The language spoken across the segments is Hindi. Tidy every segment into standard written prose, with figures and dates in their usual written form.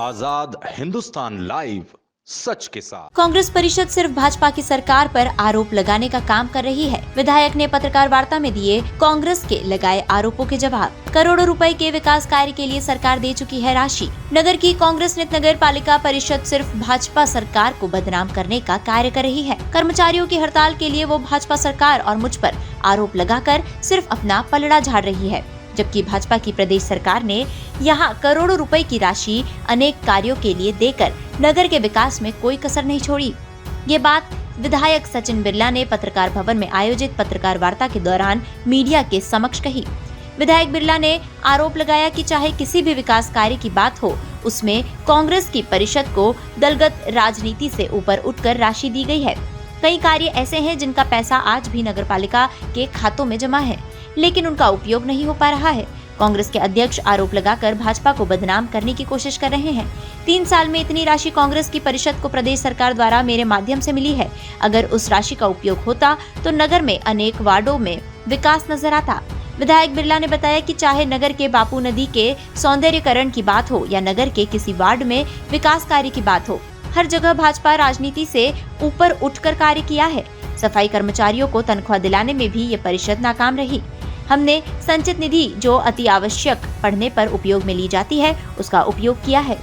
आजाद हिंदुस्तान लाइव, सच के साथ। कांग्रेस परिषद सिर्फ भाजपा की सरकार पर आरोप लगाने का काम कर रही है। विधायक ने पत्रकार वार्ता में दिए कांग्रेस के लगाए आरोपों के जवाब। करोड़ों रुपए के विकास कार्य के लिए सरकार दे चुकी है राशि। नगर की कांग्रेस नगर पालिका परिषद सिर्फ भाजपा सरकार को बदनाम करने का कार्य कर रही है। कर्मचारियों की हड़ताल के लिए वो भाजपा सरकार और मुझ पर आरोप लगाकर सिर्फ अपना पलड़ा झाड़ रही है, जबकि भाजपा की प्रदेश सरकार ने यहां करोड़ों रुपए की राशि अनेक कार्यों के लिए देकर नगर के विकास में कोई कसर नहीं छोड़ी। ये बात विधायक सचिन बिरला ने पत्रकार भवन में आयोजित पत्रकार वार्ता के दौरान मीडिया के समक्ष कही। विधायक बिरला ने आरोप लगाया कि चाहे किसी भी विकास कार्य की बात हो, उसमें कांग्रेस की परिषद को दलगत राजनीति से ऊपर उठकर राशि दी गई है। कई कार्य ऐसे हैं जिनका पैसा आज भी नगरपालिका के खातों में जमा है, लेकिन उनका उपयोग नहीं हो पा रहा है। कांग्रेस के अध्यक्ष आरोप लगाकर भाजपा को बदनाम करने की कोशिश कर रहे हैं। 3 साल में इतनी राशि कांग्रेस की परिषद को प्रदेश सरकार द्वारा मेरे माध्यम से मिली है। अगर उस राशि का उपयोग होता तो नगर में अनेक वार्डों में विकास नजर आता। विधायक बिरला ने बताया कि चाहे नगर के बापू नदी के सौंदर्यीकरण की बात हो या नगर के किसी वार्ड में विकास कार्य की बात हो, हर जगह भाजपा राजनीति से ऊपर उठकर कार्य किया है। सफाई कर्मचारियों को तनख्वाह दिलाने में भी ये परिषद नाकाम रही। हमने संचित निधि जो अति आवश्यक पढ़ने पर उपयोग में ली जाती है, उसका उपयोग किया है।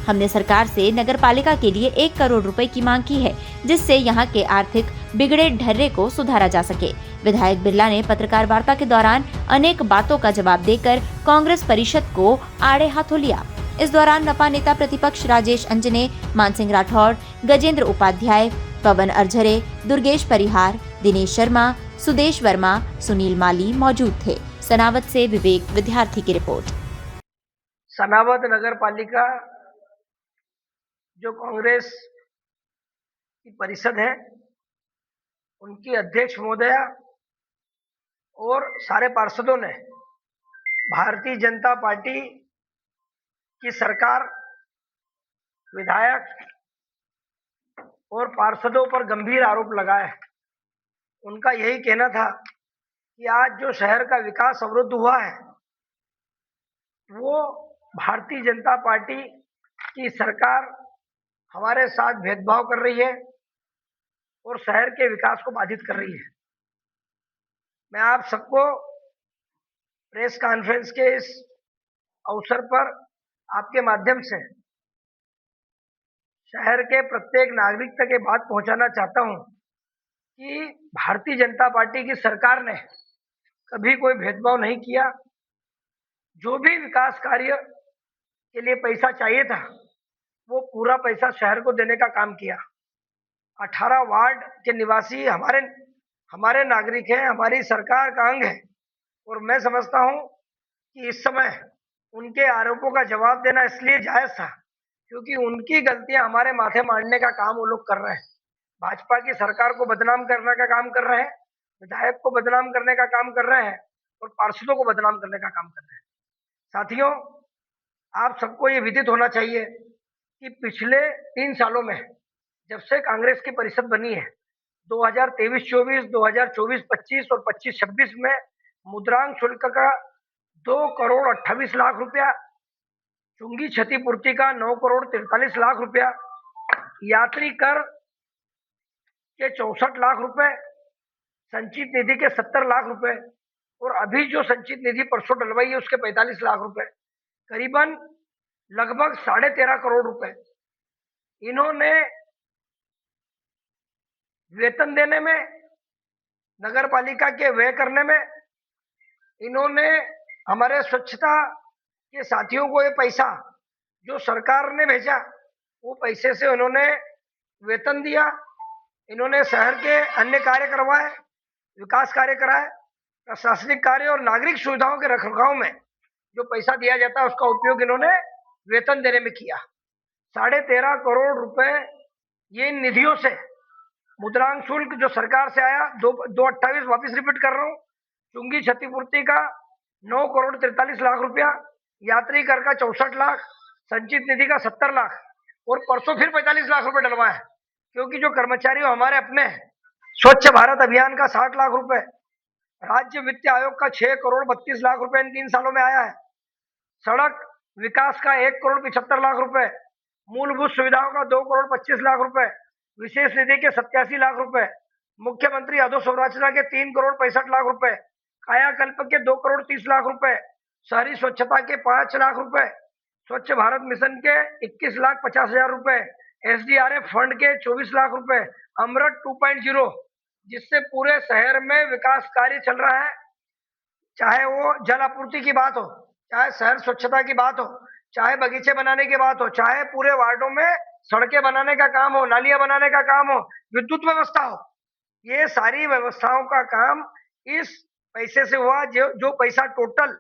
हमने सरकार से नगर पालिका के लिए 1 करोड़ रुपए की मांग की है, जिससे यहाँ के आर्थिक बिगड़े ढर्रे को सुधारा जा सके। विधायक बिरला ने पत्रकार वार्ता के दौरान अनेक बातों का जवाब देकर कांग्रेस परिषद को आड़े हाथों लिया। इस दौरान नपा नेता प्रतिपक्ष राजेश अंजने, मानसिंह राठौड़, गजेंद्र उपाध्याय, पवन अर्झरे, दुर्गेश परिहार, दिनेश शर्मा, सुदेश वर्मा, सुनील माली मौजूद थे। सनावत से विवेक विद्यार्थी की रिपोर्ट। सनावत नगर पालिका जो कांग्रेस की परिषद है, उनकी अध्यक्ष महोदया और सारे पार्षदों ने भारतीय जनता पार्टी की सरकार, विधायक और पार्षदों पर गंभीर आरोप लगाए। उनका यही कहना था कि आज जो शहर का विकास अवरुद्ध हुआ है, वो भारतीय जनता पार्टी की सरकार हमारे साथ भेदभाव कर रही है और शहर के विकास को बाधित कर रही है। मैं आप सबको प्रेस कॉन्फ्रेंस के इस अवसर पर आपके माध्यम से शहर के प्रत्येक नागरिक तक ये बात पहुंचाना चाहता हूं कि भारतीय जनता पार्टी की सरकार ने कभी कोई भेदभाव नहीं किया। जो भी विकास कार्य के लिए पैसा चाहिए था, वो पूरा पैसा शहर को देने का काम किया। 18 वार्ड के निवासी हमारे नागरिक हैं, हमारी सरकार का अंग है, और मैं समझता हूं कि इस समय उनके आरोपों का जवाब देना इसलिए जायज था क्योंकि उनकी गलतियां हमारे माथे मारने का काम वो लोग कर रहे हैं। भाजपा की सरकार को बदनाम करने का काम कर रहे हैं, विधायक को बदनाम करने का काम कर रहे हैं और पार्षदों को बदनाम करने का काम कर रहे हैं। साथियों, आप सबको ये विदित होना चाहिए कि पिछले 3 सालों में जब से कांग्रेस की परिषद बनी है, 2023-24, 2024-25 और 25-26 में मुद्रांक शुल्क का 2,28,00,000 रुपया, चुंगी क्षतिपूर्ति का 9,43,00,000 रुपया, यात्री कर के 64 लाख रुपए, संचित निधि के 70 लाख रुपए और अभी जो संचित निधि परसों डलवाई है उसके 45 लाख रुपए, करीबन लगभग 13.5 करोड़ रुपए इन्होंने वेतन देने में, नगर पालिका के व्यय करने में, इन्होंने हमारे स्वच्छता के साथियों को ये पैसा जो सरकार ने भेजा, वो पैसे से उन्होंने वेतन दिया। इन्होंने शहर के अन्य कार्य करवाए, विकास कार्य कराए, प्रशासनिक कार्य और नागरिक सुविधाओं के रखरखाव में जो पैसा दिया जाता है उसका उपयोग इन्होंने वेतन देने में किया। 13.5 करोड़ रुपए ये निधियों से, मुद्रांक शुल्क जो सरकार से आया 228, वापिस रिपीट कर रहा हूँ, चुंगी क्षतिपूर्ति का 9,43,00,000 रुपया, यात्री कर का 64 लाख, संचित निधि का 70 लाख और परसों फिर 45 लाख रुपए डलवाए, क्योंकि जो कर्मचारी हमारे अपने हैं। स्वच्छ भारत अभियान का 60 लाख रुपए, राज्य वित्त आयोग का 6,32,00,000 रुपए इन 3 सालों में आया है। सड़क विकास का 1,75,00,000 रुपए, मूलभूत सुविधाओं का 2,25,00,000 रुपए, विशेष निधि के 87 लाख रुपए, मुख्यमंत्री अधोसंरचना के 3,65,00,000 रुपए, कायाकल्प के 2,30,00,000 रुपए, शहरी स्वच्छता के 5 लाख रुपए, स्वच्छ भारत मिशन के 21,50,000 रुपए, एसडीआरएफ फंड के 24 लाख रुपए, अमृत 2.0, जिससे पूरे शहर में विकास कार्य चल रहा है। चाहे वो जल आपूर्ति की बात हो, चाहे शहर स्वच्छता की बात हो, चाहे बगीचे बनाने की बात हो, चाहे पूरे वार्डों में सड़कें बनाने का काम हो, नालियां बनाने का काम हो, विद्युत व्यवस्था हो, ये सारी व्यवस्थाओं का काम इस पैसे से हुआ। जो पैसा टोटल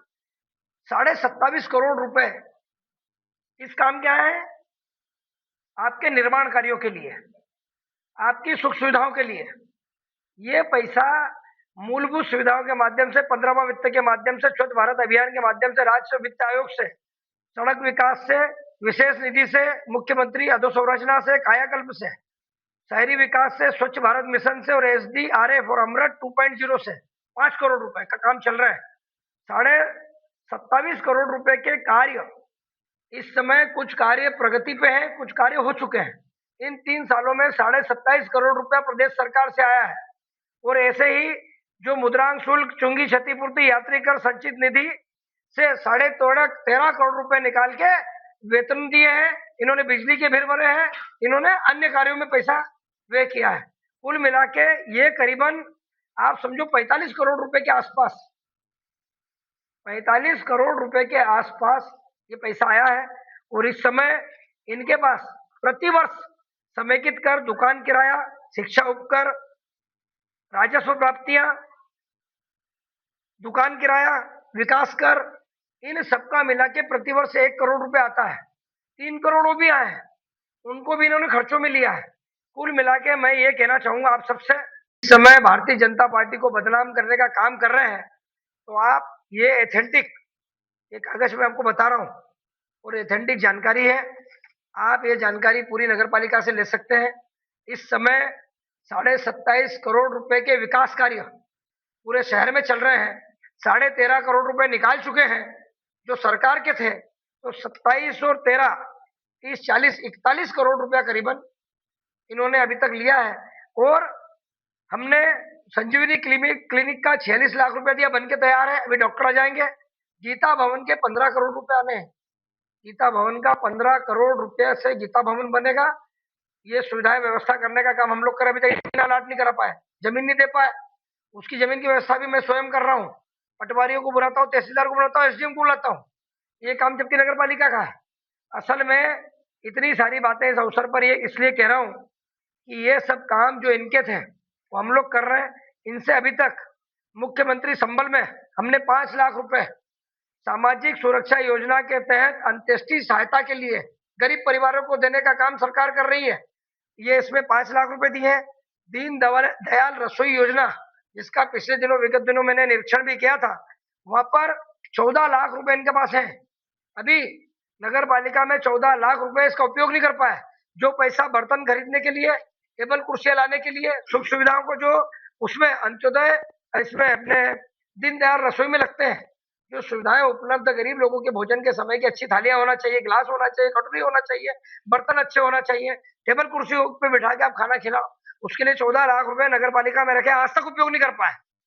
27.5 करोड़ रुपए इस काम क्या है? आपके निर्माण कार्यों के लिए, आपकी सुख सुविधाओं के लिए। ये पैसा मूलभूत सुविधाओं के माध्यम से, 15वां वित्त के माध्यम से, स्वच्छ भारत अभियान के माध्यम से, राज्य वित्त आयोग से, सड़क विकास से, विशेष निधि से, मुख्यमंत्री अधोसंरचना से, कायाकल्प से, शहरी विकास से, स्वच्छ भारत मिशन से और एसडीआरएफ और अमृत 2.0 से 5 करोड़ रुपए का काम चल रहा है। 27.5 करोड़ रुपए के कार्य इस समय, कुछ कार्य प्रगति पे है, कुछ कार्य हो चुके हैं। इन 3 सालों में 27.5 करोड़ रुपया प्रदेश सरकार से आया है। और ऐसे ही जो मुद्रांक शुल्क, चुंगी क्षतिपूर्ति, यात्री कर संचित निधि से 13.5 करोड़ रुपए निकाल के वेतन दिए हैं, इन्होंने बिजली के बिल भरे हैं, इन्होंने अन्य कार्यों में पैसा व्यय किया है। कुल मिला के ये करीबन आप समझो 45 करोड़ रुपए के आसपास, 45 करोड़ रुपए के आसपास ये पैसा आया है। और इस समय इनके पास प्रतिवर्ष समेकित कर, दुकान किराया, शिक्षा उपकर, राजस्व प्राप्तियां, दुकान किराया, विकास कर, इन सबका मिला के प्रतिवर्ष 1 करोड़ रुपए आता है। 3 करोड़ वो भी आए हैं, उनको भी इन्होंने खर्चों में लिया है। कुल मिला के मैं ये कहना चाहूंगा आप सबसे, इस समय भारतीय जनता पार्टी को बदनाम करने का काम कर रहे हैं, तो आप ये एथेंटिक एक कागज में आपको बता रहा हूं और एथेंटिक जानकारी है, आप ये जानकारी पूरी नगर पालिका से ले सकते हैं। इस समय 27.5 करोड़ रुपए के विकास कार्य पूरे शहर में चल रहे हैं। 13.5 करोड़ रुपए निकाल चुके हैं जो सरकार के थे, तो 27 और 13, 30, 40, 41 करोड़ रुपया करीबन इन्होंने अभी तक लिया है। और हमने संजीवनी क्लिनिक का 46 लाख रुपया दिया, बन के तैयार है, अभी डॉक्टर आ जाएंगे। गीता भवन के 15 करोड़ रुपए आने हैं, गीता भवन का 15 करोड़ रुपए से गीता भवन बनेगा। ये सुविधाएं व्यवस्था करने का काम हम लोग कर, अभी तक अलाट नहीं कर पाए, जमीन नहीं दे पाए, उसकी जमीन की व्यवस्था भी मैं स्वयं कर रहा हूँ। पटवारियों को बुलाता हूँ, तहसीलदार को बुलाता हूँ, एसडीएम को बुलाता हूँ, ये काम जबकि नगर पालिका का है। असल में इतनी सारी बातें इस अवसर पर ये इसलिए कह रहा हूँ कि ये सब काम जो इनके थे वो हम लोग कर रहे हैं। इनसे अभी तक मुख्यमंत्री संबल में हमने 5 लाख रुपए सामाजिक सुरक्षा योजना के तहत अंत्येष्टि सहायता के लिए गरीब परिवारों को देने का काम सरकार कर रही है। ये इसमें 5 लाख रुपए दिए हैं। दीन दयाल रसोई योजना, जिसका पिछले दिनों विगत दिनों मैंने निरीक्षण भी किया था, वहां पर 14 लाख रुपए इनके पास है। अभी नगर पालिका में 14 लाख रुपए इसका उपयोग नहीं कर पाए। जो पैसा बर्तन खरीदने के लिए, टेबल कुर्सियां लाने के लिए, सुख सुविधाओं को जो उसमें अंत्योदय, इसमें अपने दीनदयाल रसोई में लगते हैं, जो सुविधाएं उपलब्ध गरीब लोगों के भोजन के समय की अच्छी थालियां होना चाहिए, गिलास होना चाहिए, कटोरी होना चाहिए, बर्तन अच्छे होना चाहिए, टेबल कुर्सी पे बिठा के आप खाना खिलाओ, उसके लिए 14 लाख रुपए नगर पालिका में रखे, आज तक उपयोग नहीं कर पाए।